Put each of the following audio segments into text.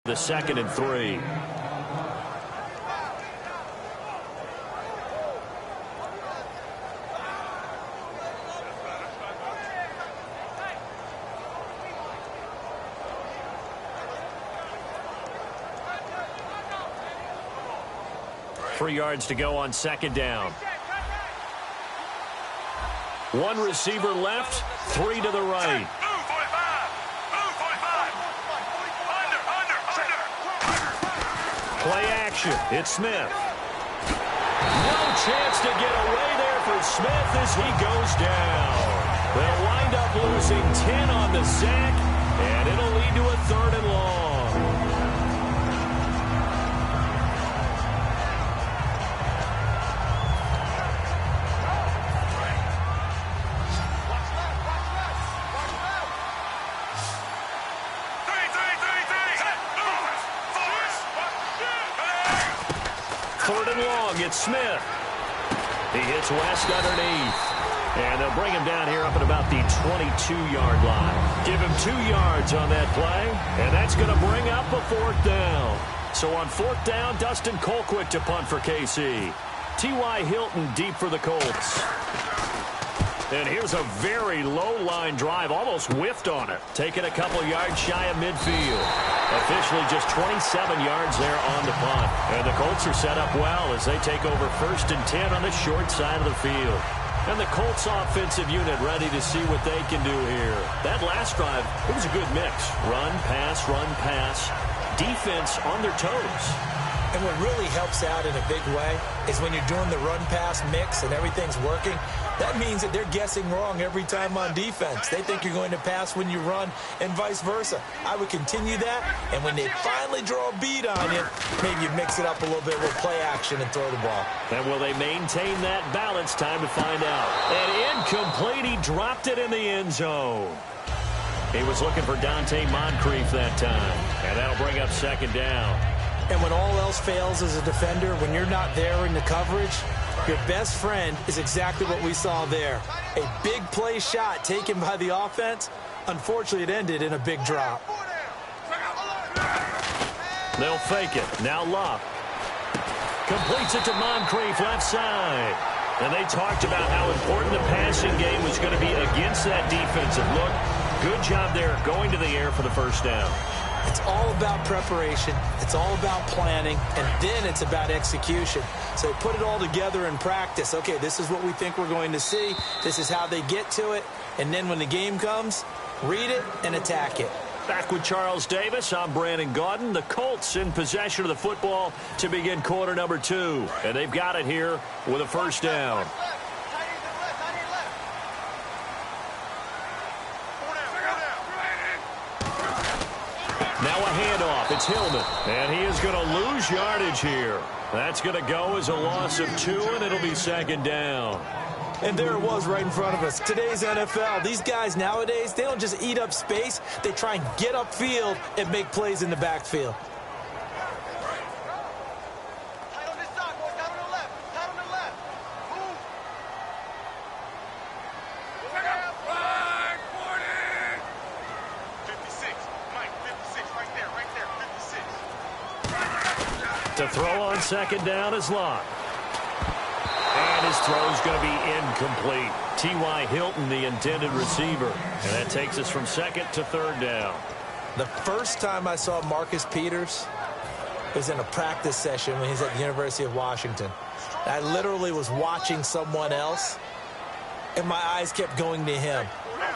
The 2nd and 3. Three yards to go on 2nd down. One receiver left, 3 to the right. Play action. It's Smith. No chance to get away there for Smith as he goes down. They'll wind up losing 10 on the sack, and it'll lead to a 3rd and long. It's Smith. He hits West underneath. And they'll bring him down here up at about the 22-yard line. Give him 2 yards on that play, and that's going to bring up a 4th down. So on 4th down, Dustin Colquitt to punt for KC. T.Y. Hilton deep for the Colts. And here's a very low-line drive, almost whiffed on it. Taking a couple yards shy of midfield. Officially just 27 yards there on the punt. And the Colts are set up well as they take over 1st and 10 on the short side of the field. And the Colts offensive unit ready to see what they can do here. That last drive, it was a good mix. Run, pass, defense on their toes. And what really helps out in a big way is when you're doing the run-pass mix and everything's working, that means that they're guessing wrong every time on defense. They think you're going to pass when you run and vice versa. I would continue that, and when they finally draw a bead on you, maybe you mix it up a little bit with play action and throw the ball. And will they maintain that balance? Time to find out. And incomplete, he dropped it in the end zone. He was looking for Dante Moncrief that time, and that'll bring up 2nd down. And when all else fails as a defender, when you're not there in the coverage, your best friend is exactly what we saw there. A big play shot taken by the offense. Unfortunately, it ended in a big drop. They'll fake it. Now Luck completes it to Moncrief left side. And they talked about how important the passing game was going to be against that defensive look. Good job there going to the air for the 1st down. It's all about preparation. It's all about planning. And then it's about execution. So they put it all together in practice. Okay, this is what we think we're going to see. This is how they get to it. And then when the game comes, read it and attack it. Back with Charles Davis, I'm Brandon Gaudin. The Colts in possession of the football to begin quarter number 2. And they've got it here with a 1st down. Now a handoff. It's Hillman. And he is going to lose yardage here. That's going to go as a loss of 2, and it'll be 2nd down. And there it was right in front of us. Today's NFL, these guys nowadays, they don't just eat up space. They try and get upfield and make plays in the backfield. To throw on 2nd down is Locke. And his throw is going to be incomplete. T.Y. Hilton, the intended receiver. And that takes us from 2nd to 3rd down. The first time I saw Marcus Peters was in a practice session when he was at the University of Washington. I literally was watching someone else, and my eyes kept going to him.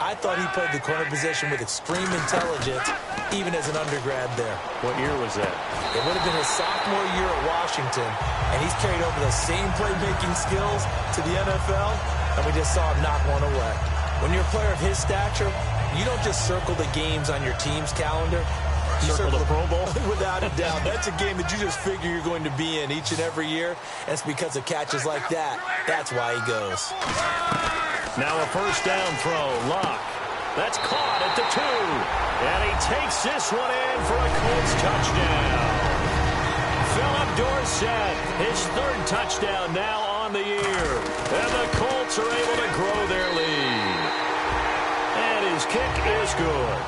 I thought he played the corner position with extreme intelligence, even as an undergrad there. What year was that? It would have been his sophomore year at Washington, and he's carried over those same playmaking skills to the NFL, and we just saw him knock one away. When you're a player of his stature, you don't just circle the games on your team's calendar. You circle the Pro Bowl? Without a doubt. That's a game that you just figure you're going to be in each and every year, and it's because of catches like that. That's why he goes. Now a 1st down throw. Locke. That's caught at the 2. And he takes this one in for a Colts touchdown. Philip Dorsett, his 3rd touchdown now on the year. And the Colts are able to grow their lead. And his kick is good.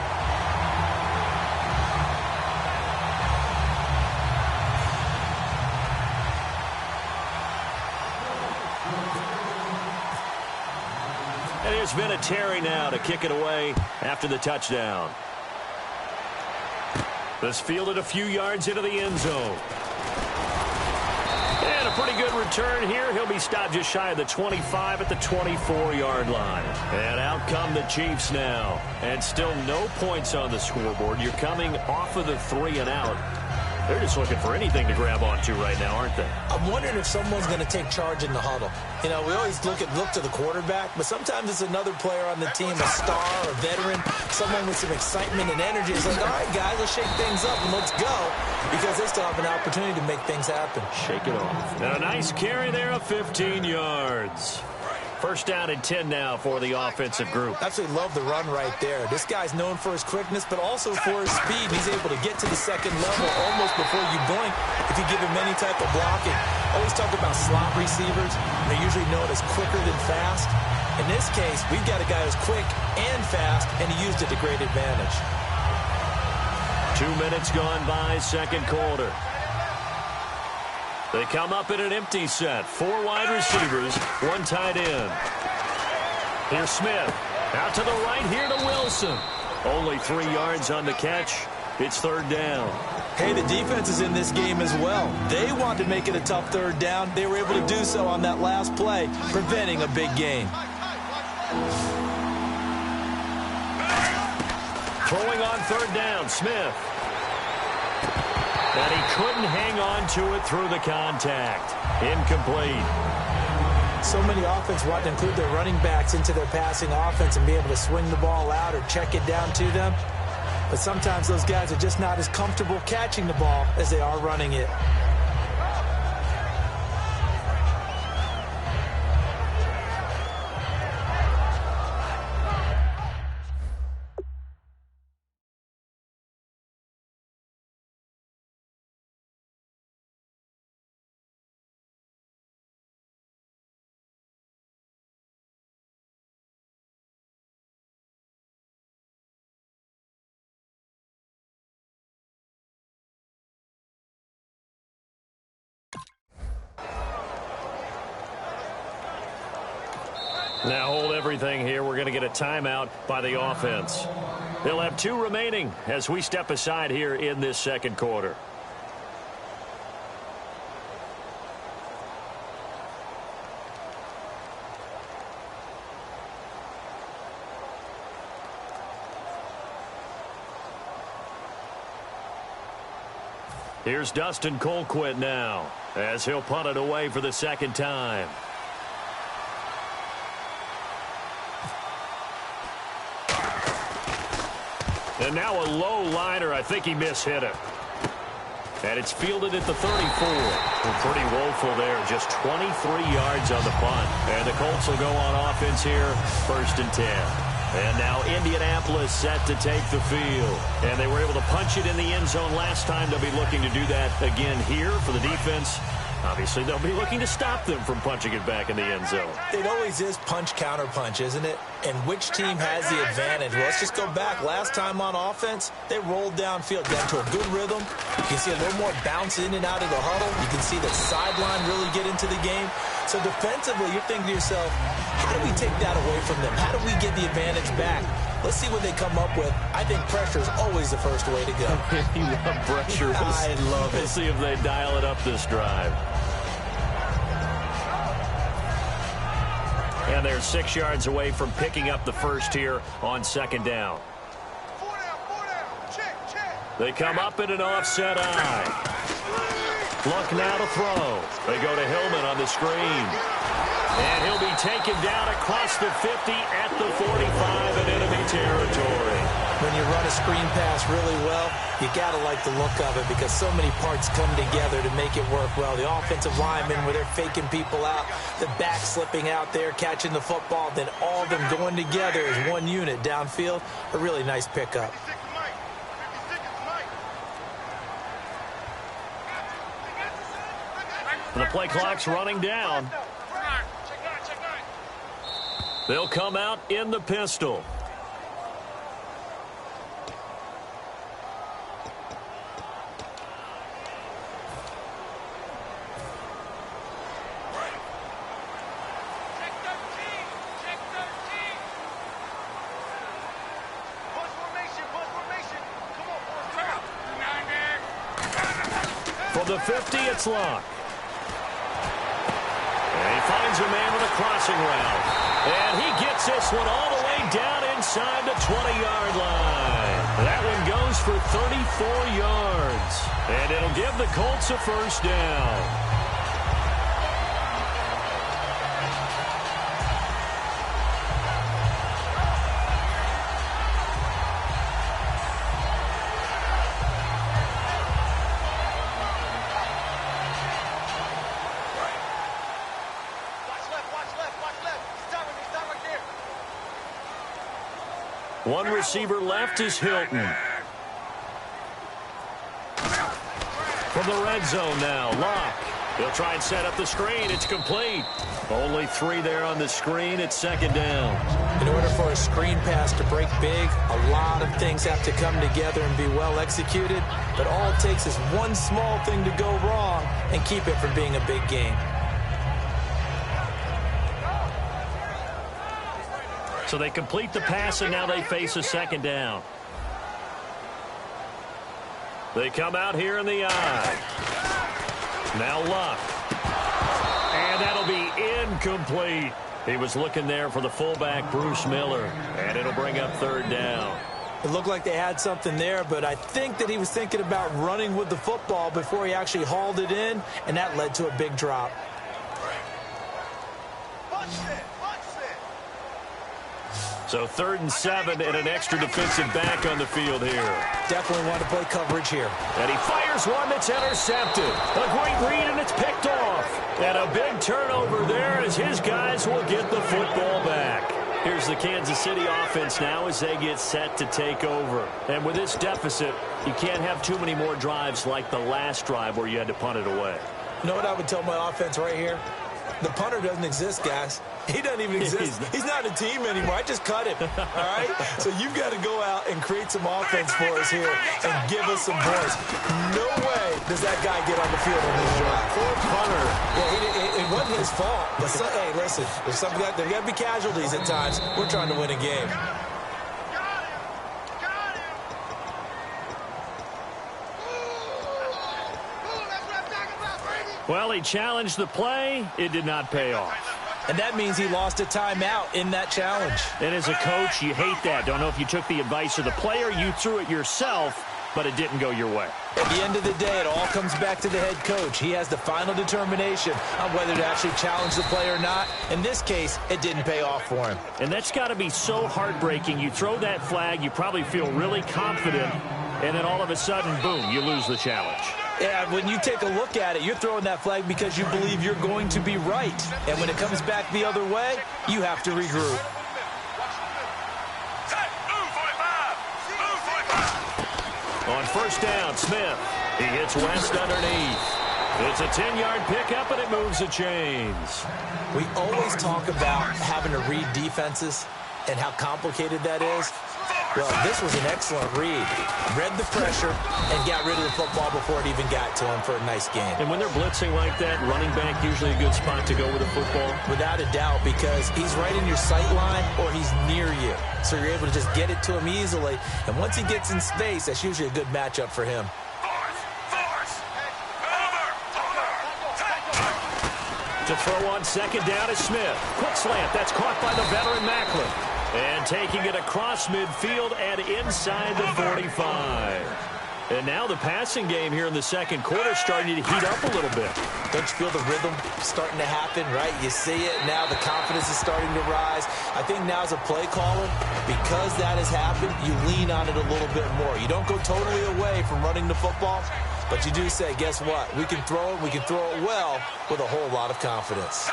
And there's been a Terry now to kick it away after the touchdown. This fielded a few yards into the end zone. And a pretty good return here. He'll be stopped just shy of the 25 at the 24-yard line. And out come the Chiefs now. And still no points on the scoreboard. You're coming off of the 3 and out. They're just looking for anything to grab onto right now, aren't they? I'm wondering if someone's going to take charge in the huddle. You know, we always look to the quarterback, but sometimes it's another player on the team, a star, a veteran, someone with some excitement and energy. It's like, all right, guys, let's shake things up and let's go, because they still have an opportunity to make things happen. Shake it off. And a nice carry there of 15 yards. First down and 10 now for the offensive group. Absolutely love the run right there. This guy's known for his quickness, but also for his speed. He's able to get to the second level almost before you blink if you give him any type of blocking. Always talk about slot receivers. They're usually known as quicker than fast. In this case, we've got a guy who's quick and fast, and he used it to great advantage. 2 minutes gone by, second quarter. They come up in an empty set. 4 wide receivers, 1 tight end. Here's Smith. Out to the right here to Wilson. Only 3 yards on the catch. It's third down. Hey, the defense is in this game as well. They want to make it a tough third down. They were able to do so on that last play, preventing a big gain. Throwing on third down, Smith. And he couldn't hang on to it through the contact. Incomplete. So many offense want to include their running backs into their passing offense and be able to swing the ball out or check it down to them. But sometimes those guys are just not as comfortable catching the ball as they are running it. Now hold everything here. We're going to get a timeout by the offense. They'll have 2 remaining as we step aside here in this second quarter. Here's Dustin Colquitt now as he'll punt it away for the second time. And now a low liner. I think he mishit it. And it's fielded at the 34. Well, pretty woeful there. Just 23 yards on the punt. And the Colts will go on offense here. First and 10. And now Indianapolis set to take the field. And they were able to punch it in the end zone last time. They'll be looking to do that again here for the defense. Obviously, they'll be looking to stop them from punching it back in the end zone. It always is punch-counter-punch, isn't it? And which team has the advantage? Well, let's just go back. Last time on offense, they rolled downfield, got into a good rhythm. You can see a little more bounce in and out of the huddle. You can see the sideline really get into the game. So defensively, you're thinking to yourself, how do we take that away from them? How do we get the advantage back? Let's see what they come up with. I think pressure is always the first way to go. You love pressure. I love it. We'll see if they dial it up this drive. And they're 6 yards away from picking up the first here on second down. They come up in an offset eye. Luck now to throw. They go to Hillman on the screen. And he'll be taken down across the 50 at the 45 in enemy territory. When you run a screen pass really well, you got to like the look of it because so many parts come together to make it work well. The offensive linemen, where they're faking people out, the back slipping out there, catching the football, then all of them going together as one unit downfield. A really nice pickup. The play clock's running down. They'll come out in the pistol. the 50, it's Luck. And he finds a man with a crossing route. And he gets this one all the way down inside the 20-yard line. That one goes for 34 yards. And it'll give the Colts a first down. One receiver left is Hilton. From the red zone now, Luck. He'll try and set up the screen. It's complete. Only 3 there on the screen. It's second down. In order for a screen pass to break big, a lot of things have to come together and be well executed. But all it takes is one small thing to go wrong and keep it from being a big game. So they complete the pass, and now they face a second down. They come out here in the eye. Now Luck. And that'll be incomplete. He was looking there for the fullback, Bruce Miller. And it'll bring up third down. It looked like they had something there, but I think that he was thinking about running with the football before he actually hauled it in, and that led to a big drop. So 3rd and 7 and an extra defensive back on the field here. Definitely want to play coverage here. And he fires one that's intercepted. A great read, and it's picked off. And a big turnover there as his guys will get the football back. Here's the Kansas City offense now as they get set to take over. And with this deficit, you can't have too many more drives like the last drive where you had to punt it away. You know what I would tell my offense right here? The punter doesn't exist, guys. He doesn't even exist. He's not a team anymore. I just cut him, all right? So you've got to go out and create some offense for us here and give us some points. No way does that guy get on the field on this drive. Poor punter. Yeah, it wasn't his fault. But hey, listen, there's there got to be casualties at times. We're trying to win a game. Well, he challenged the play. It did not pay off. And that means he lost a timeout in that challenge. And as a coach, you hate that. Don't know if you took the advice of the player, you threw it yourself, but it didn't go your way. At the end of the day, it all comes back to the head coach. He has the final determination on whether to actually challenge the play or not. In this case, it didn't pay off for him. And that's got to be so heartbreaking. You throw that flag, you probably feel really confident, and then all of a sudden, boom, you lose the challenge. Yeah, when you take a look at it, you're throwing that flag because you believe you're going to be right. And when it comes back the other way, you have to regroup. On first down, Smith. He hits West underneath. It's a 10-yard pickup, and it moves the chains. We always talk about having to read defenses and how complicated that is. Well, this was an excellent read. Read the pressure and got rid of the football before it even got to him for a nice game. And when they're blitzing like that, running back usually a good spot to go with the football? Without a doubt, because he's right in your sight line or he's near you. So you're able to just get it to him easily. And once he gets in space, that's usually a good matchup for him. To throw on second down is Smith. Quick slant. That's caught by the veteran Macklin. And taking it across midfield and inside the 45. And now the passing game here in the second quarter starting to heat up a little bit. Don't you feel the rhythm starting to happen, right? You see it. Now the confidence is starting to rise. I think now as a play caller, because that has happened, you lean on it a little bit more. You don't go totally away from running the football, but you do say, guess what? We can throw it. We can throw it well with a whole lot of confidence.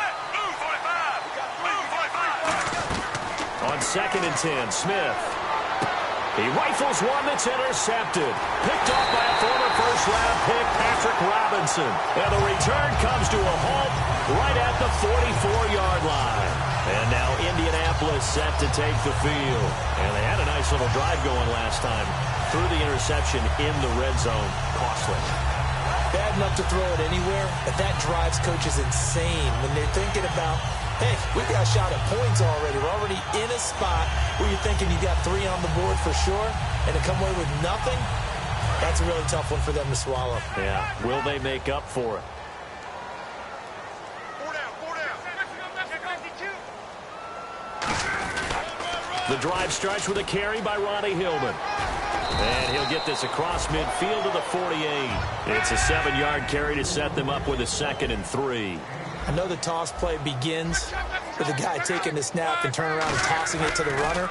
On 2nd and 10, Smith. He rifles one that's intercepted. Picked off by a former first-round pick, Patrick Robinson. And the return comes to a halt right at the 44-yard line. And now Indianapolis set to take the field. And they had a nice little drive going last time. Threw the interception in the red zone. Costly. Bad enough to throw it anywhere, but that drives coaches insane when they're thinking about, hey, we got a shot at points already. We're already in a spot where you're thinking you got 3 on the board for sure, and to come away with nothing, That's a really tough one for them to swallow. Yeah, will they make up for it? The drive starts with a carry by Ronnie Hillman. And he'll get this across midfield to the 48. It's a 7-yard carry to set them up with a 2nd and 3. I know the toss play begins with the guy taking the snap and turning around and tossing it to the runner.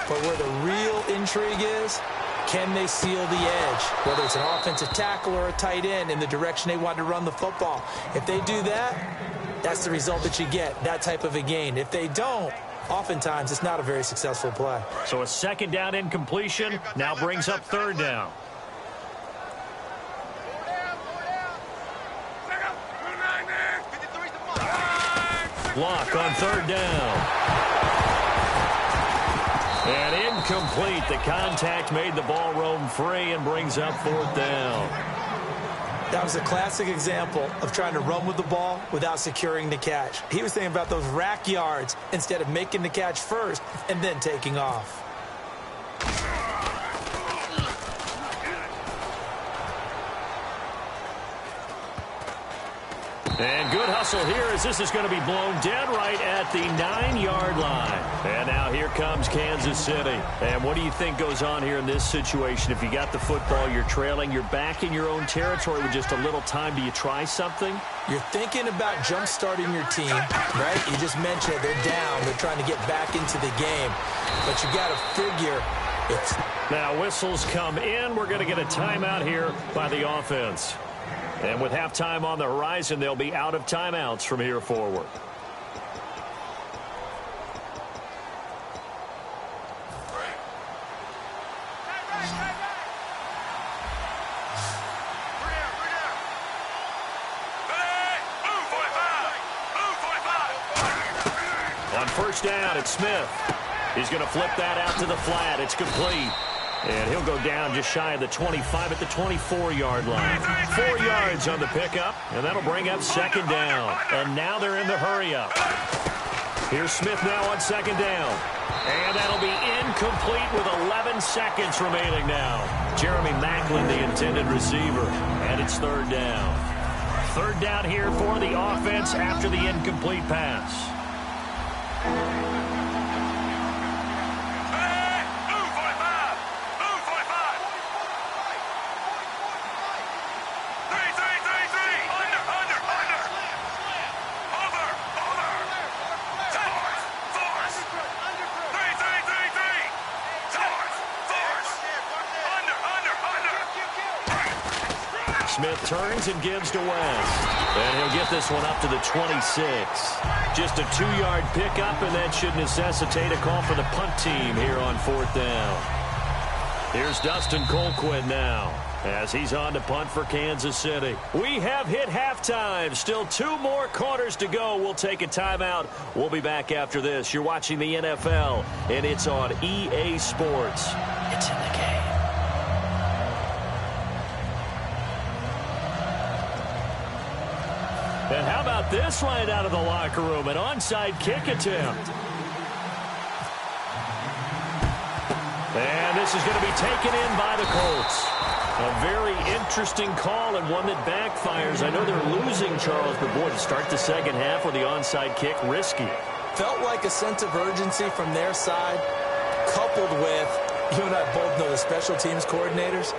But where the real intrigue is, can they seal the edge? Whether it's an offensive tackle or a tight end in the direction they want to run the football. If they do that, that's the result that you get, that type of a gain. If they don't, oftentimes it's not a very successful play. So a 2nd down incompletion now brings up 3rd down. Block on 3rd down. And incomplete. The contact made the ball roam free and brings up 4th down. That was a classic example of trying to run with the ball without securing the catch. He was thinking about those rack yards instead of making the catch first and then taking off. And good hustle here as this is going to be blown dead right at the 9-yard line. And now here comes Kansas City. And what do you think goes on here in this situation? If you got the football, you're trailing, you're back in your own territory with just a little time. Do you try something? You're thinking about jump-starting your team, right? You just mentioned they're down. They're trying to get back into the game. But you got to figure it's... Now whistles come in. We're going to get a timeout here by the offense. And with halftime on the horizon, they'll be out of timeouts from here forward. On 1st down, it's Smith. He's going to flip that out to the flat. It's complete. And he'll go down just shy of the 25 at the 24-yard line. 4 yards on the pickup, and that'll bring up 2nd down. And now they're in the hurry-up. Here's Smith now on 2nd down. And that'll be incomplete with 11 seconds remaining now. Jeremy Maclin, the intended receiver. And it's 3rd down. 3rd down here for the offense after the incomplete pass. Smith turns and gives to West. And he'll get this one up to the 26. Just a 2-yard pickup, and that should necessitate a call for the punt team here on 4th down. Here's Dustin Colquitt now as he's on to punt for Kansas City. We have hit halftime. Still 2 more quarters to go. We'll take a timeout. We'll be back after this. You're watching the NFL, and it's on EA Sports. It's in the game. And how about this right out of the locker room? An onside kick attempt. And this is going to be taken in by the Colts. A very interesting call and one that backfires. I know they're losing, Charles, but boy, to start the second half with the onside kick, risky. Felt like a sense of urgency from their side, coupled with, you and I both know the special teams coordinators.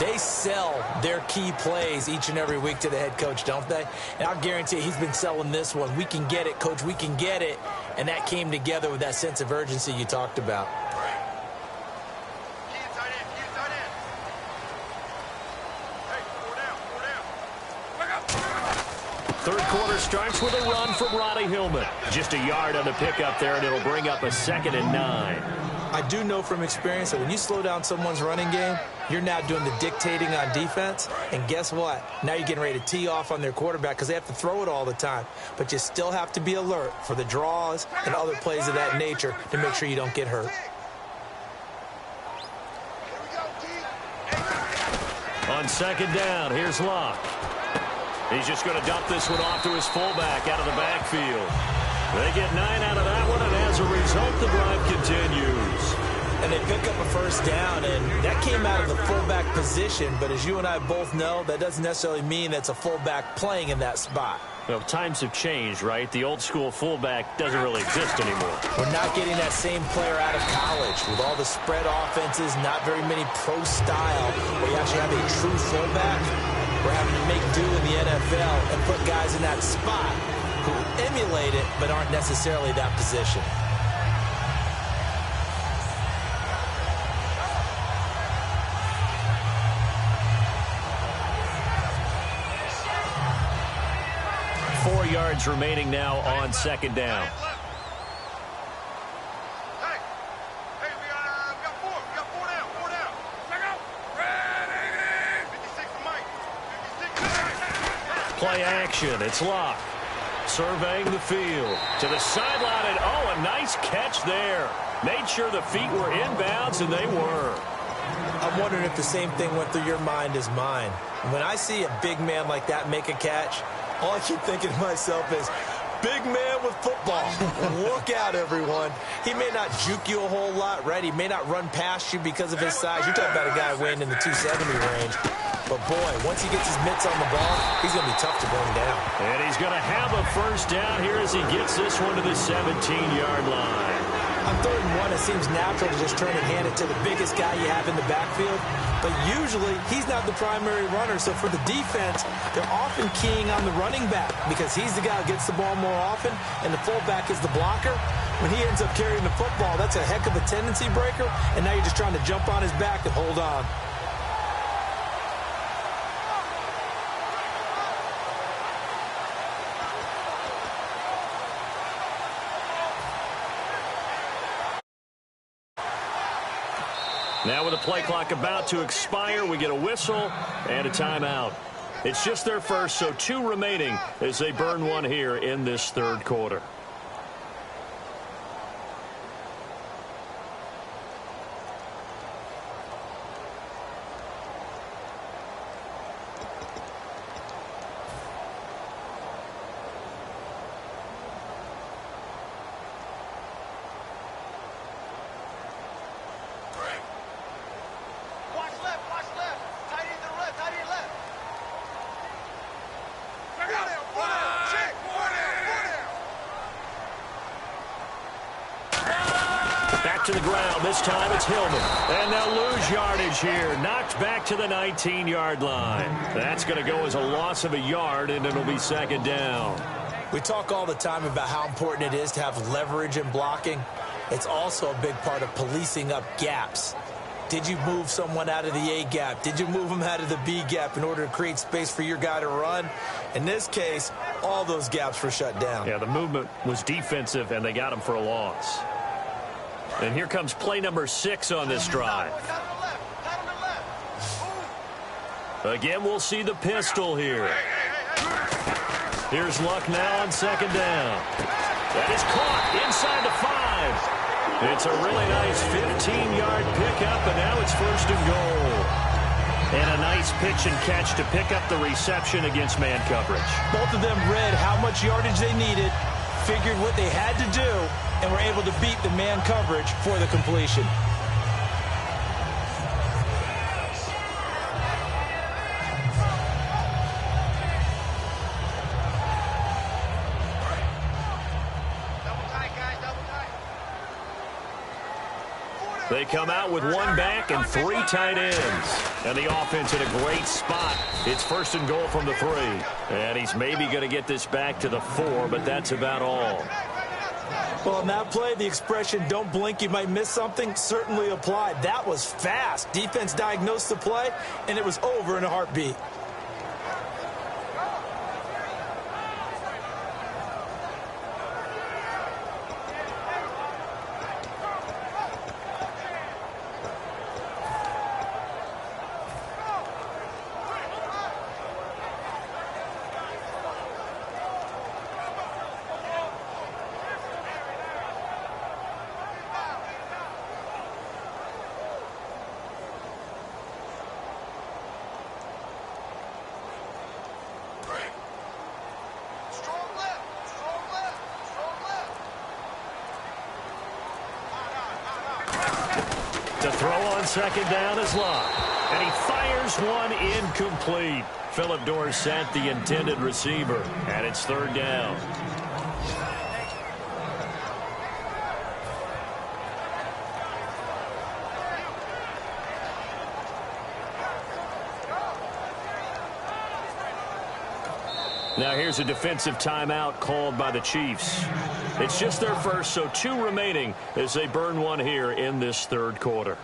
They sell their key plays each and every week to the head coach, don't they? And I'll guarantee you he's been selling this one. We can get it, coach, we can get it. And that came together with that sense of urgency you talked about. Third quarter starts with a run from Ronnie Hillman. Just a yard on the pickup there, and it'll bring up a 2nd and 9. I do know from experience that when you slow down someone's running game, you're now doing the dictating on defense. And guess what? Now you're getting ready to tee off on their quarterback because they have to throw it all the time. But you still have to be alert for the draws and other plays of that nature to make sure you don't get hurt. On 2nd down, here's Locke. He's just going to dump this one off to his fullback out of the backfield. They get 9 out of that one, and as a result, the drive continues. And they pick up a first down, and that came out of the fullback position. But as you and I both know, that doesn't necessarily mean it's a fullback playing in that spot. Well, times have changed, right? The old school fullback doesn't really exist anymore. We're not getting that same player out of college. With all the spread offenses, not very many pro style, where you actually have a true fullback. We're having to make do in the NFL and put guys in that spot who emulate it but aren't necessarily that position. Yards remaining now on second down. Play action. It's Locke. Surveying the field. To the sideline, and oh, a nice catch there. Made sure the feet were inbounds, and they were. I'm wondering if the same thing went through your mind as mine. When I see a big man like that make a catch, all I keep thinking to myself is, big man with football. Look out, everyone. He may not juke you a whole lot, right? He may not run past you because of his size. You're talking about a guy weighing in the 270 range. But, boy, once he gets his mitts on the ball, he's going to be tough to bring down. And he's going to have a first down here as he gets this one to the 17-yard line. On 3rd and 1, it seems natural to just turn and hand it to the biggest guy you have in the backfield. But usually, he's not the primary runner. So for the defense, they're often keying on the running back because he's the guy who gets the ball more often, and the fullback is the blocker. When he ends up carrying the football, that's a heck of a tendency breaker, and now you're just trying to jump on his back and hold on. Now with the play clock about to expire, we get a whistle and a timeout. It's just their first, so 2 remaining as they burn one here in this 3rd quarter. To the ground. This time it's Hillman. And they'll lose yardage here. Knocked back to the 19-yard line. That's going to go as a loss of a yard, and it'll be 2nd down. We talk all the time about how important it is to have leverage in blocking. It's also a big part of policing up gaps. Did you move someone out of the A gap? Did you move them out of the B gap in order to create space for your guy to run? In this case, all those gaps were shut down. Yeah, the movement was defensive, and they got him for a loss. And here comes play number 6 on this drive. Again, we'll see the pistol here. Here's Luck now on 2nd down. That is caught inside the 5. It's a really nice 15-yard pickup, and now it's 1st and goal. And a nice pitch and catch to pick up the reception against man coverage. Both of them read how much yardage they needed, figured what they had to do, and were able to beat the man coverage for the completion. They come out with 1 back and 3 tight ends. And the offense in a great spot. It's 1st and goal from the 3. And he's maybe going to get this back to the 4, but that's about all. Well, on that play, the expression, don't blink, you might miss something, certainly applied. That was fast. Defense diagnosed the play, and it was over in a heartbeat. To throw on second down is Locke. And he fires one incomplete. Phillip Dorsett, the intended receiver. And it's third down. Now here's a defensive timeout called by the Chiefs. It's just their first, so 2 remaining as they burn one here in this third quarter.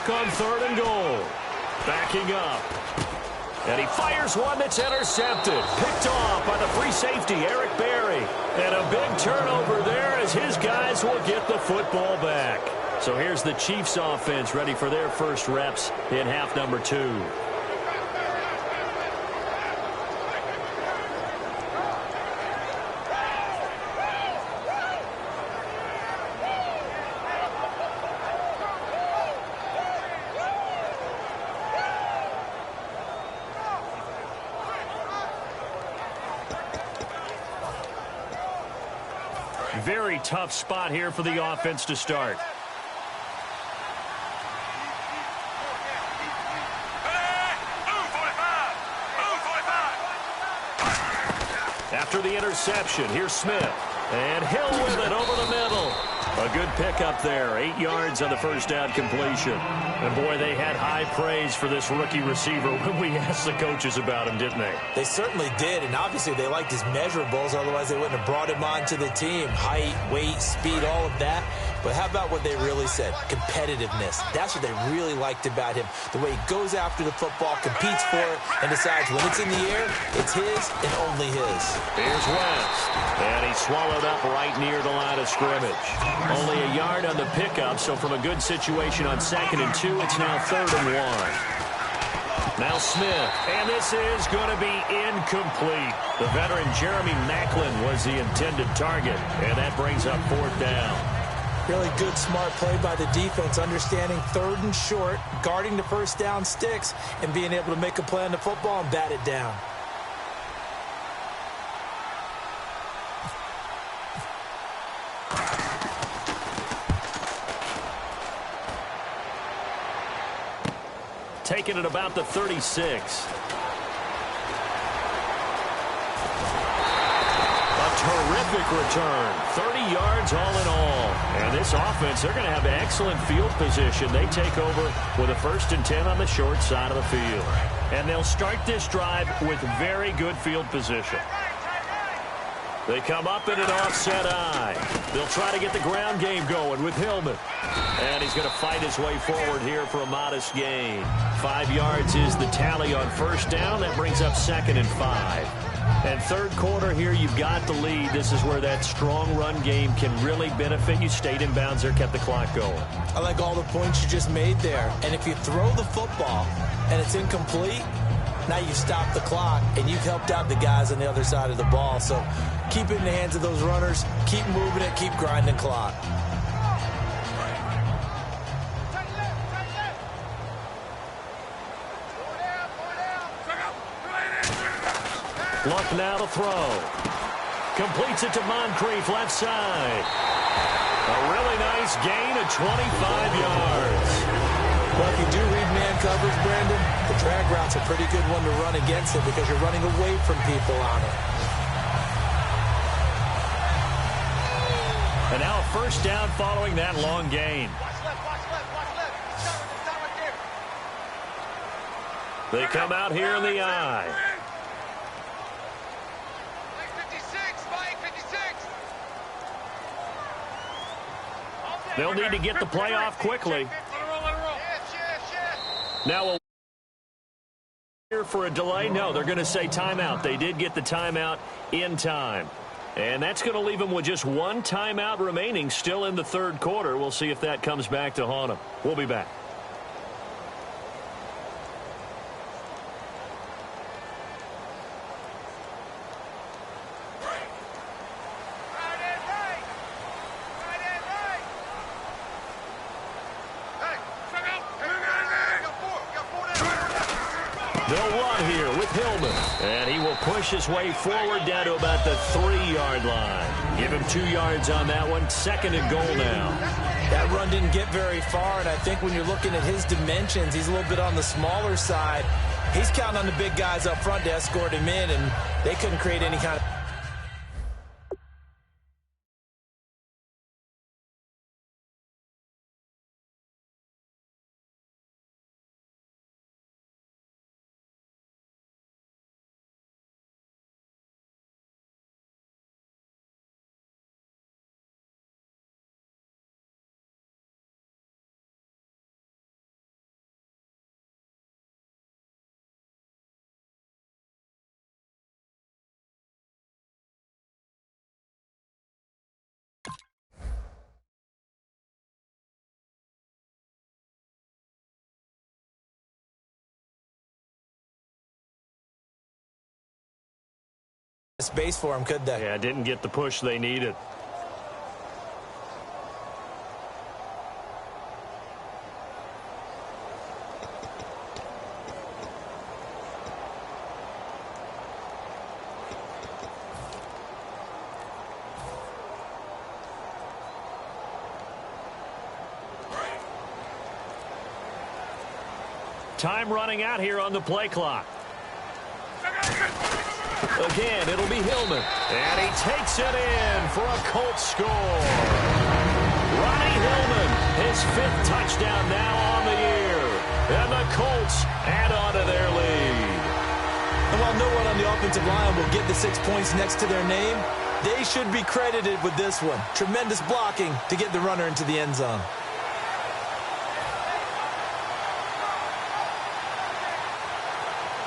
On third and goal. Backing up. And he fires one that's intercepted. Picked off by the free safety, Eric Berry. And a big turnover there as his guys will get the football back. So here's the Chiefs offense ready for their first reps in half number 2. Very tough spot here for the offense to start. After the interception, here's Smith. And Hill with it over the middle. A good pickup there. 8 yards on the first down completion. And, boy, they had high praise for this rookie receiver when we asked the coaches about him, didn't they? They certainly did, and obviously they liked his measurables. Otherwise, they wouldn't have brought him onto the team. Height, weight, speed, all of that. But how about what they really said? Competitiveness. That's what they really liked about him. The way he goes after the football, competes for it, and decides when it's in the air, it's his and only his. Here's West. And he's swallowed up right near the line of scrimmage. Only a yard on the pickup, so from a good situation on 2nd and 2, it's now 3rd and 1. Now Smith, and this is going to be incomplete. The veteran Jeremy Maclin was the intended target, and that brings up 4th down. Really good, smart play by the defense, understanding 3rd and short, guarding the first down sticks, and being able to make a play on the football and bat it down. Taking it about the 36. Terrific return. 30 yards all in all. And this offense, they're going to have excellent field position. They take over with a 1st and 10 on the short side of the field. And they'll start this drive with very good field position. They come up in an offset eye. They'll try to get the ground game going with Hillman. And he's going to fight his way forward here for a modest gain. 5 yards is the tally on 1st down. That brings up 2nd and 5. And 3rd quarter here, you've got the lead. This is where that strong run game can really benefit you. Stayed in bounds there, kept the clock going. I like all the points you just made there. And if you throw the football and it's incomplete, now you stop the clock and you've helped out the guys on the other side of the ball. So keep it in the hands of those runners. Keep moving it. Keep grinding clock. Luck now to throw. Completes it to Moncrief, left side. A really nice gain of 25 yards. Well, if you do read man coverage, Brandon, the drag route's a pretty good one to run against it because you're running away from people on it. And now a 1st down following that long gain. They come out here in the eye. They'll need to get the play off quickly. Now here for a delay. No, they're going to say timeout. They did get the timeout in time. And that's going to leave them with just 1 timeout remaining still in the 3rd quarter. We'll see if that comes back to haunt them. We'll be back. They'll run here with Hillman. And he will push his way forward down to about the 3-yard line. Give him 2 yards on that one. 2nd and goal now. That run didn't get very far, and I think when you're looking at his dimensions, he's a little bit on the smaller side. He's counting on the big guys up front to escort him in, and they couldn't create any kind of... space for him, could they? Yeah, didn't get the push they needed. Time running out here on the play clock. Again, it'll be Hillman. And he takes it in for a Colts score. Ronnie Hillman, his 5th touchdown now on the year. And the Colts add on to their lead. And while no one on the offensive line will get the 6 points next to their name, they should be credited with this one. Tremendous blocking to get the runner into the end zone.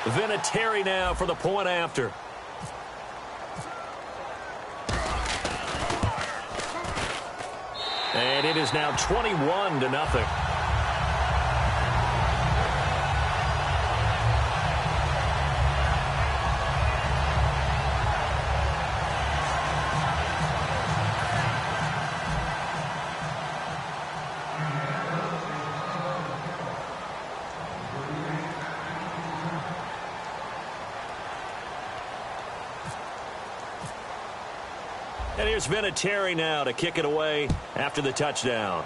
Vinatieri now for the point after. And it is now 21-0. And here's Vinatieri now to kick it away after the touchdown.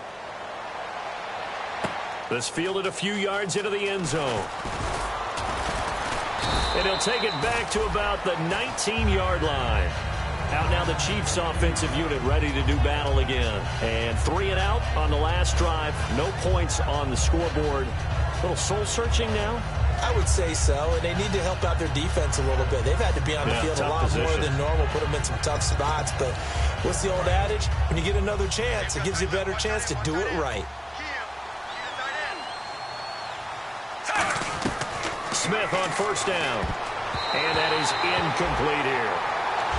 This fielded a few yards into the end zone. And he'll take it back to about the 19-yard line. Out now the Chiefs offensive unit ready to do battle again. And 3 and out on the last drive. No points on the scoreboard. A little soul-searching now. I would say so, and they need to help out their defense a little bit. They've had to be on the field a lot more than normal, put them in some tough spots. But what's the old adage? When you get another chance, it gives you a better chance to do it right. Smith on 1st down. And that is incomplete here.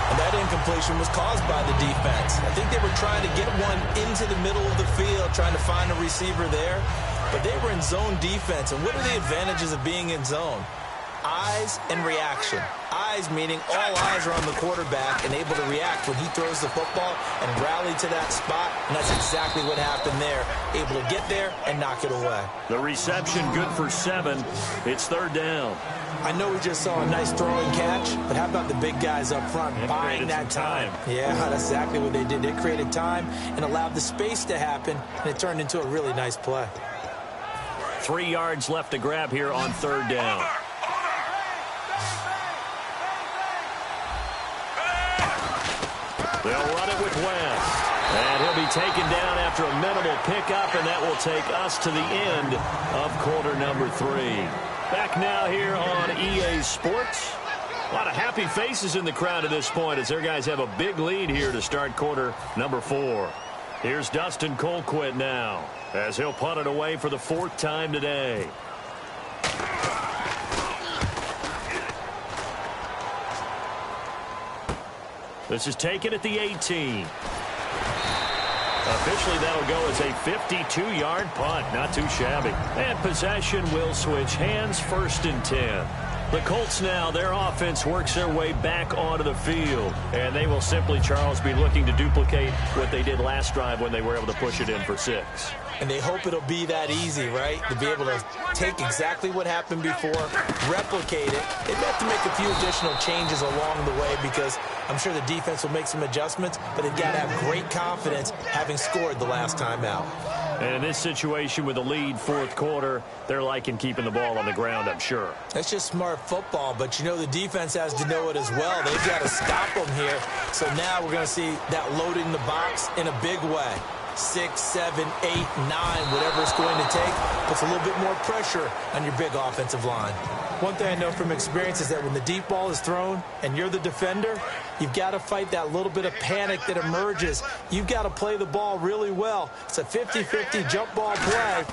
And that incompletion was caused by the defense. I think they were trying to get one into the middle of the field, trying to find a receiver there. But they were in zone defense. And what are the advantages of being in zone? Eyes and reaction. Eyes meaning all eyes are on the quarterback and able to react when he throws the football and rally to that spot. And that's exactly what happened there. Able to get there and knock it away. The reception good for 7. It's 3rd down. I know we just saw a nice throwing catch, but how about the big guys up front buying that time? Yeah, that's exactly what they did. They created time and allowed the space to happen, and it turned into a really nice play. 3 yards left to grab here on 3rd down. They'll run it with West. And he'll be taken down after a minimal pickup, and that will take us to the end of quarter number 3. Back now here on EA Sports. A lot of happy faces in the crowd at this point as their guys have a big lead here to start quarter number 4. Here's Dustin Colquitt now as he'll punt it away for the 4th time today. This is taken at the 18. Officially, that'll go as a 52-yard punt. Not too shabby. And possession will switch hands, 1st and 10. The Colts now, their offense works their way back onto the field. And they will simply, Charles, be looking to duplicate what they did last drive when they were able to push it in for 6. And they hope it'll be that easy, right? To be able to take exactly what happened before, replicate it. They have to make a few additional changes along the way because I'm sure the defense will make some adjustments, but they've got to have great confidence having scored the last time out. And in this situation with the lead fourth quarter, they're liking keeping the ball on the ground, I'm sure. That's just smart football, but you know the defense has to know it as well. They've got to stop them here. So now we're going to see that loading the box in a big way. 6, 7, 8, 9, whatever it's going to take, puts a little bit more pressure on your big offensive line. One thing I know from experience is that when the deep ball is thrown and you're the defender, you've got to fight that little bit of panic that emerges. You've got to play the ball really well. It's a 50-50 jump ball play.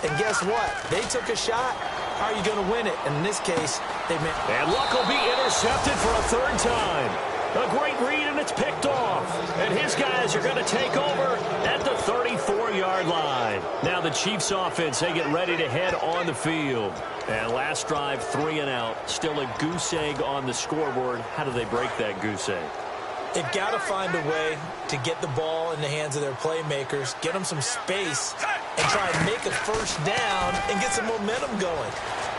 And guess what? They took a shot. How are you going to win it? And in this case, they made. And Luck will be intercepted for a third time. A great read, and it's picked off. And his guys are going to take over at the 34-yard line. Now the Chiefs offense, they get ready to head on the field. And last drive, 3 and out. Still a goose egg on the scoreboard. How do they break that goose egg? They've got to find a way to get the ball in the hands of their playmakers, get them some space, and try and make a first down and get some momentum going.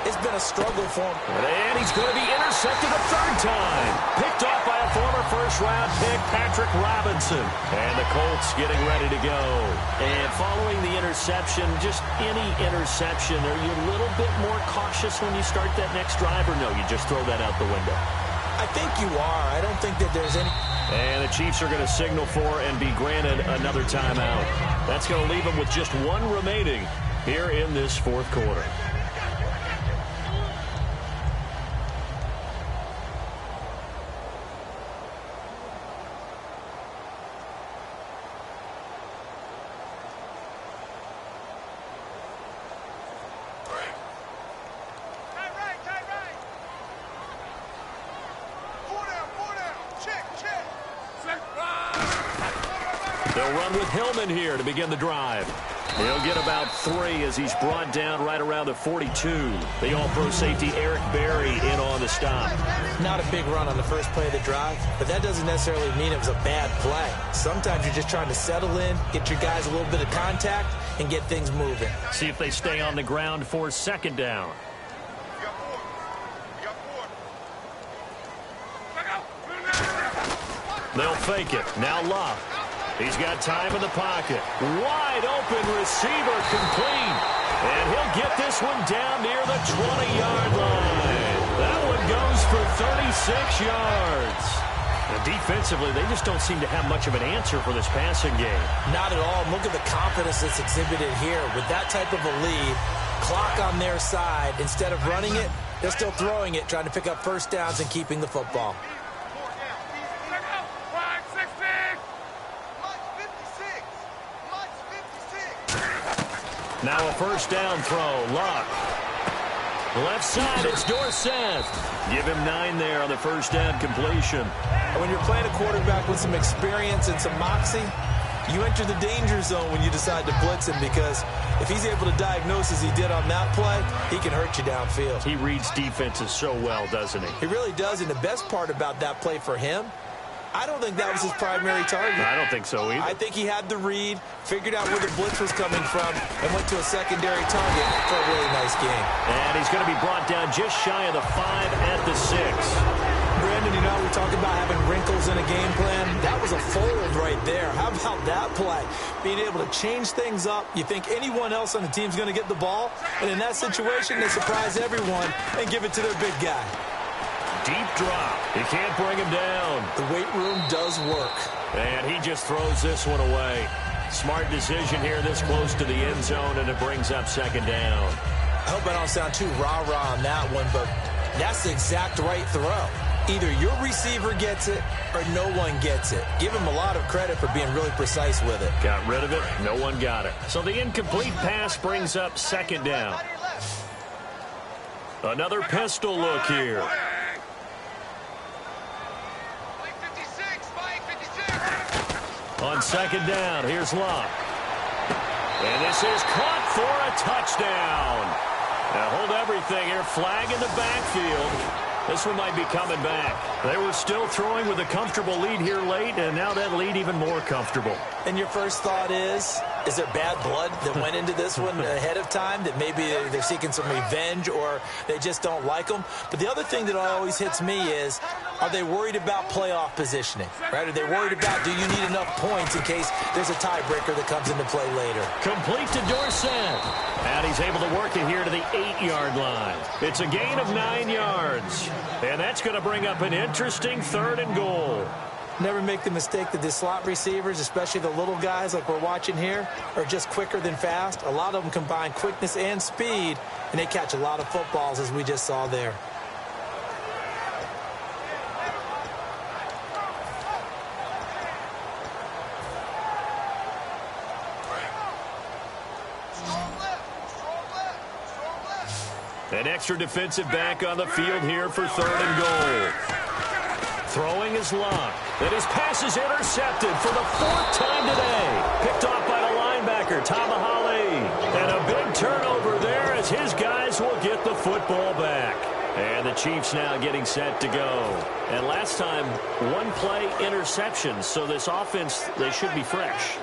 It's been a struggle for him. And he's going to be intercepted a third time. Picked off by a former first-round pick, Patrick Robinson. And the Colts getting ready to go. And following the interception, just any interception, are you a little bit more cautious when you start that next drive, or no, you just throw that out the window? I think you are. I don't think that there's any. And the Chiefs are going to signal for and be granted another timeout. That's going to leave them with just 1 remaining here in this fourth quarter. They'll run with Hillman here to begin the drive. He'll get about 3 as he's brought down right around the 42. The all-pro safety Eric Berry in on the stop. Not a big run on the first play of the drive, but that doesn't necessarily mean it was a bad play. Sometimes you're just trying to settle in, get your guys a little bit of contact, and get things moving. See if they stay on the ground for second down. They'll fake it. Now Luck. He's got time in the pocket. Wide open receiver complete. And he'll get this one down near the 20-yard line. That one goes for 36 yards. And defensively, they just don't seem to have much of an answer for this passing game. Not at all. Look at the confidence that's exhibited here. With that type of a lead, clock on their side, instead of running it, they're still throwing it, trying to pick up first downs and keeping the football. Now a first down throw. Luck. Left side, it's Dorsett. Give him 9 there on the first down completion. When you're playing a quarterback with some experience and some moxie, you enter the danger zone when you decide to blitz him, because if he's able to diagnose as he did on that play, he can hurt you downfield. He reads defenses so well, doesn't he? He really does, and the best part about that play for him, I don't think that was his primary target. I don't think so either. I think he had the read, figured out where the blitz was coming from, and went to a secondary target for a really nice game. And he's going to be brought down just shy of the 5 at the 6. Brandon, you know, we talk about having wrinkles in a game plan. That was a fold right there. How about that play? Being able to change things up. You think anyone else on the team's going to get the ball, and in that situation, they surprise everyone and give it to their big guy. Deep drop. He can't bring him down. The weight room does work. And he just throws this one away. Smart decision here this close to the end zone, and it brings up second down. I hope I don't sound too rah-rah on that one, but that's the exact right throw. Either your receiver gets it or no one gets it. Give him a lot of credit for being really precise with it. Got rid of it. No one got it. So the incomplete pass brings up second down. Another pistol look here. On second down, here's Luck. And this is caught for a touchdown. Now hold everything here. Flag in the backfield. This one might be coming back. They were still throwing with a comfortable lead here late, and now that lead even more comfortable. And your first thought is there bad blood that went into this one ahead of time, that maybe they're seeking some revenge or they just don't like them? But the other thing that always hits me is, are they worried about playoff positioning, right? Are they worried about, do you need enough points in case there's a tiebreaker that comes into play later? Complete to Dorsett. And he's able to work it here to the 8-yard line. It's a gain of 9 yards. And that's going to bring up an interesting 3rd and goal. Never make the mistake that the slot receivers, especially the little guys like we're watching here, are just quicker than fast. A lot of them combine quickness and speed, and they catch a lot of footballs, as we just saw there. An extra defensive back on the field here for 3rd and goal. Throwing his Luck. And his pass is intercepted for the 4th time today. Picked off by the linebacker, Tamahali. And a big turnover there as his guys will get the football back. And the Chiefs now getting set to go. And last time, 1-play interception. So this offense, they should be fresh.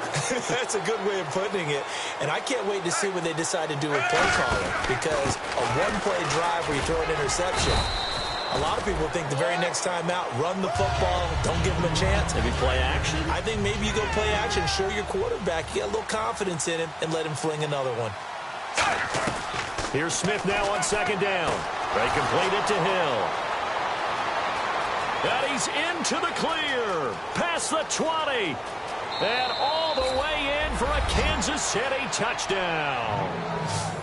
That's a good way of putting it. And I can't wait to see what they decide to do with play calling. Because a 1-play drive where you throw an interception, a lot of people think the very next time out, run the football, don't give them a chance. Maybe play action? I think maybe you go play action, show your quarterback, you get a little confidence in him, and let him fling another one. Here's Smith now on 2nd down. They complete it to Hill. And he's into the clear. Past the 20. And all the way in for a Kansas City touchdown.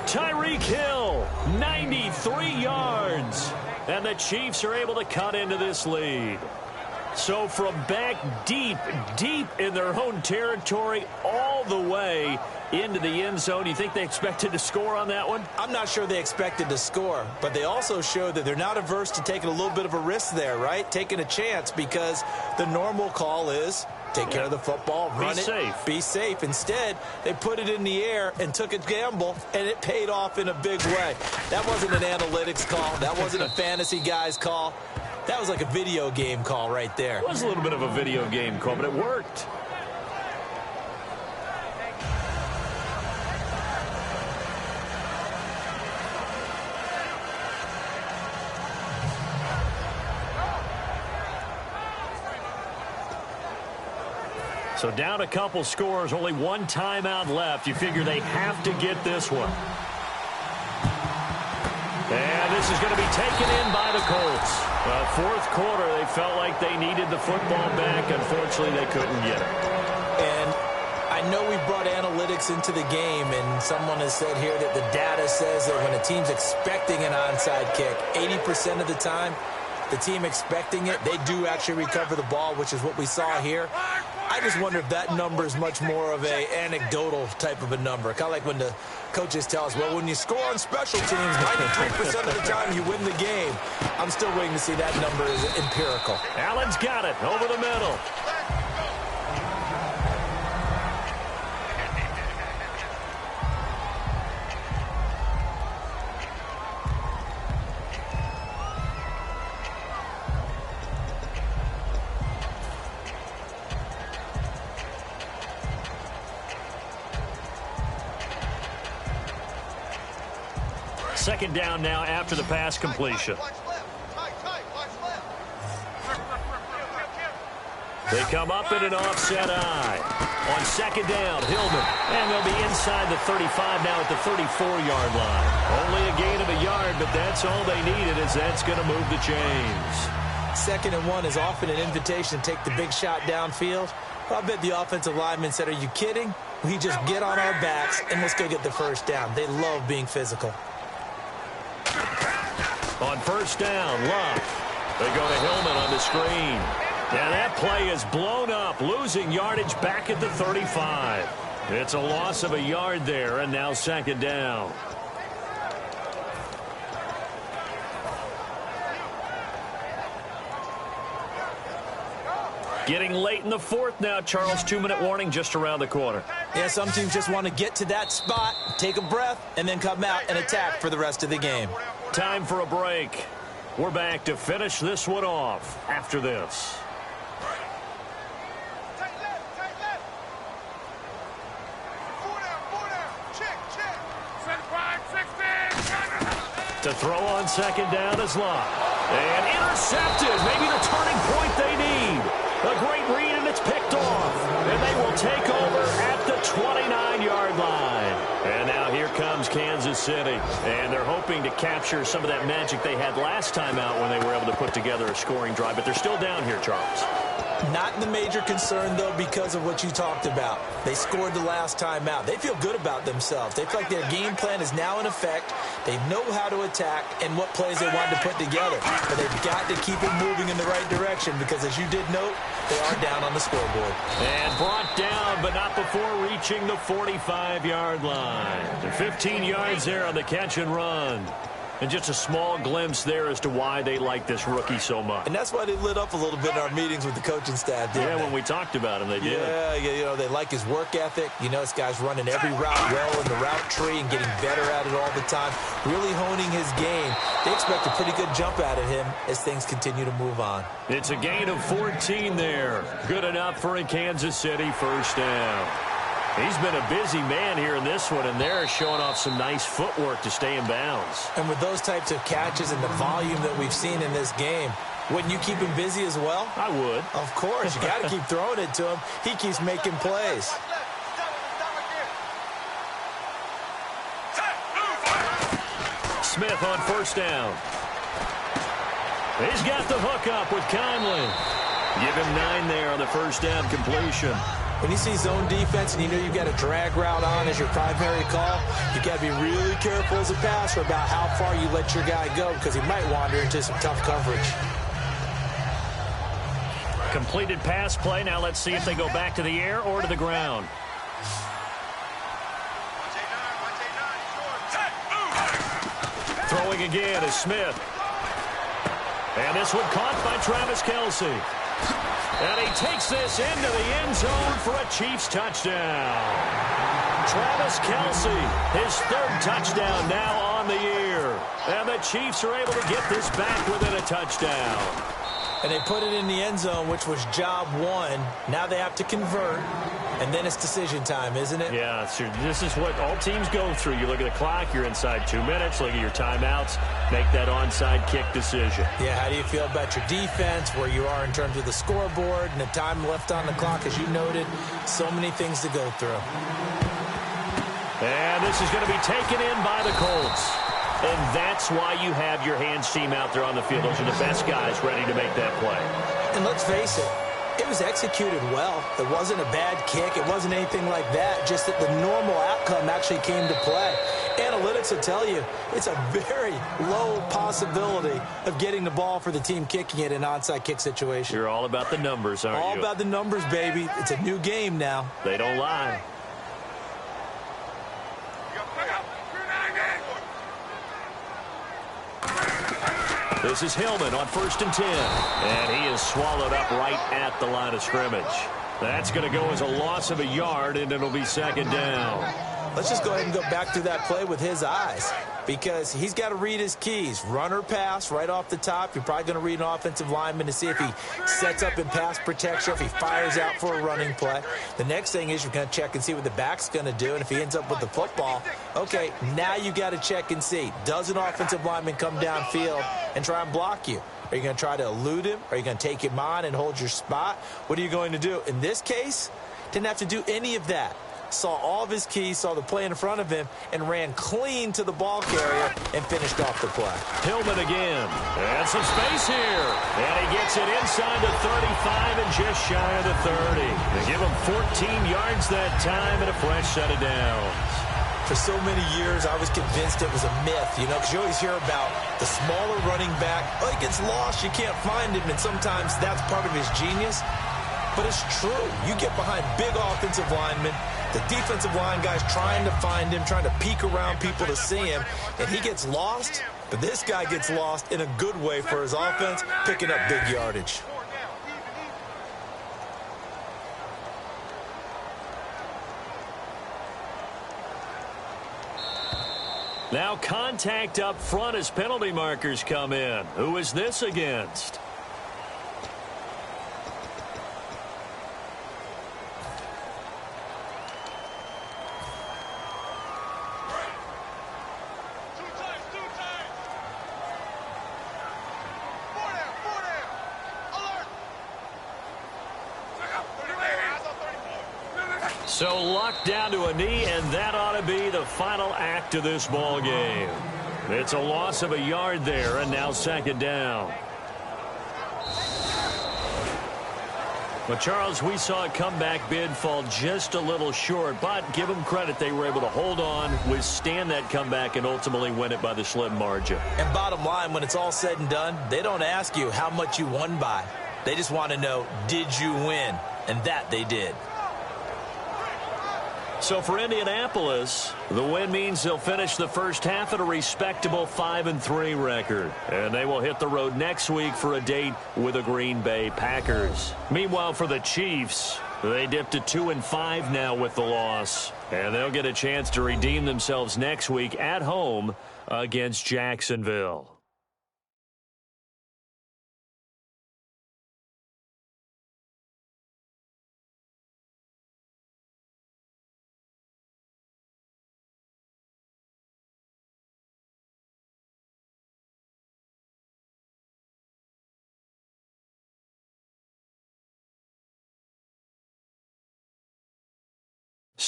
Tyreek Hill, 93 yards. And the Chiefs are able to cut into this lead. So from back deep in their own territory, all the way into the end zone, you think they expected to score on that one? I'm not sure they expected to score, but they also showed that they're not averse to taking a little bit of a risk there, right? Taking a chance, because the normal call is take care of the football, run it, be safe. Instead, they put it in the air and took a gamble, and it paid off in a big way. That wasn't an analytics call. That wasn't a fantasy guy's call. That was like a video game call right there. It was a little bit of a video game call, but it worked. So down a couple scores, only 1 timeout left. You figure they have to get this one. And this is going to be taken in by the Colts. 4th quarter, they felt like they needed the football back. Unfortunately, they couldn't get it. And I know we brought analytics into the game, and someone has said here that the data says that when a team's expecting an onside kick, 80% of the time, the team expecting it, they do actually recover the ball, which is what we saw here. I just wonder if that number is much more of a anecdotal type of a number. Kind of like when the coaches tell us, well, when you score on special teams, 93% of the time you win the game. I'm still waiting to see that number is empirical. Allen's got it over the middle. Second down now after the pass completion. They come up in an offset eye. On 2nd down, Hillman. And they'll be inside the 35 now at the 34-yard line. Only a gain of a yard, but that's all they needed, as that's going to move the chains. 2nd and 1 is often an invitation to take the big shot downfield. I bet the offensive lineman said, are you kidding? We just get on our backs and let's go get the first down. They love being physical. On 1st down, Luck. They go to Hillman on the screen. And that play is blown up, losing yardage back at the 35. It's a loss of a yard there, and now 2nd down. Getting late in the fourth now, Charles. 2-minute warning just around the corner. Yeah, some teams just want to get to that spot, take a breath, and then come out and attack for the rest of the game. Time for a break. We're back to finish this one off after this. To throw on second down is Lott. And intercepted. Maybe the turning point they need. A great read, and it's picked off. And they will take over at the 29-yard line. And now here comes Kansas City. And they're hoping to capture some of that magic they had last time out when they were able to put together a scoring drive. But they're still down here, Charles. Not the major concern, though, because of what you talked about. They scored the last time out. They feel good about themselves. They feel like their game plan is now in effect. They know how to attack and what plays they want to put together. But they've got to keep it moving in the right direction because, as you did note, they are down on the scoreboard. And brought down, but not before reaching the 45-yard line. 15 yards there on the catch and run. And just a small glimpse there as to why they like this rookie so much. And that's why they lit up a little bit in our meetings with the coaching staff, didn't they? When we talked about him, they did. Yeah, you know, they like his work ethic. You know, this guy's running every route well in the route tree and getting better at it all the time, really honing his game. They expect a pretty good jump out of him as things continue to move on. It's a gain of 14 there. Good enough for a Kansas City first down. He's been a busy man here in this one, and they're showing off some nice footwork to stay in bounds. And with those types of catches and the volume that we've seen in this game, wouldn't you keep him busy as well? I would. Of course. You got to keep throwing it to him. He keeps making plays. Smith on first down. He's got the hook up with Conley. Give him 9 there on the first down completion. When you see zone defense and you know you've got a drag route on as your primary call, you've got to be really careful as a passer about how far you let your guy go because he might wander into some tough coverage. Completed pass play. Now let's see if they go back to the air or to the ground. Throwing again is Smith. And this one caught by Travis Kelce. And he takes this into the end zone for a Chiefs touchdown. Travis Kelce, his third touchdown now on the year. And the Chiefs are able to get this back within a touchdown. And they put it in the end zone, which was job one. Now they have to convert. And then it's decision time, isn't it? Yeah, this is what all teams go through. You look at the clock, you're inside 2 minutes, look at your timeouts, make that onside kick decision. Yeah, how do you feel about your defense, where you are in terms of the scoreboard, and the time left on the clock, as you noted, so many things to go through. And this is going to be taken in by the Colts. And that's why you have your hands team out there on the field. Those are the best guys ready to make that play. And let's face it, it was executed well. It wasn't a bad kick. It wasn't anything like that. Just that the normal outcome actually came to play. Analytics will tell you it's a very low possibility of getting the ball for the team kicking it in an onside kick situation. You're all about the numbers, aren't you? All about the numbers, baby. It's a new game now. They don't lie. This is Hillman on 1st and 10. And he is swallowed up right at the line of scrimmage. That's going to go as a loss of a yard, and it'll be second down. Let's just go ahead and go back through that play with his eyes, because he's got to read his keys. Run or pass right off the top. You're probably going to read an offensive lineman to see if he sets up in pass protection, if he fires out for a running play. The next thing is you're going to check and see what the back's going to do, and if he ends up with the football, okay, now you got to check and see. Does an offensive lineman come downfield and try and block you? Are you going to try to elude him? Are you going to take him on and hold your spot? What are you going to do? In this case, didn't have to do any of that. Saw all of his keys, saw the play in front of him, and ran clean to the ball carrier and finished off the play. Hillman again. And some space here. And he gets it inside the 35 and just shy of the 30. They give him 14 yards that time and a fresh set of downs. For so many years, I was convinced it was a myth, you know, because you always hear about the smaller running back. Oh, he gets lost, you can't find him, and sometimes that's part of his genius. But it's true. You get behind big offensive linemen, the defensive line guys trying to find him, trying to peek around people to see him, and he gets lost. But this guy gets lost in a good way for his offense, picking up big yardage. Now contact up front as penalty markers come in. Who is this against? So Luck down to a knee, and that ought to be the final act of this ball game. It's a loss of a yard there, and now second down. Well, Charles, we saw a comeback bid fall just a little short, but give them credit. They were able to hold on, withstand that comeback, and ultimately win it by the slim margin. And bottom line, when it's all said and done, they don't ask you how much you won by. They just want to know, did you win? And that they did. So for Indianapolis, the win means they'll finish the first half at a respectable 5-3 record. And they will hit the road next week for a date with the Green Bay Packers. Meanwhile, for the Chiefs, they dipped to 2-5 now with the loss. And they'll get a chance to redeem themselves next week at home against Jacksonville.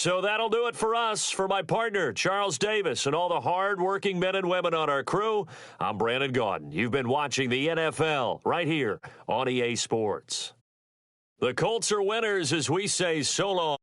So that'll do it for us. For my partner, Charles Davis, and all the hard-working men and women on our crew, I'm Brandon Gaudin. You've been watching the NFL right here on EA Sports. The Colts are winners as we say so long.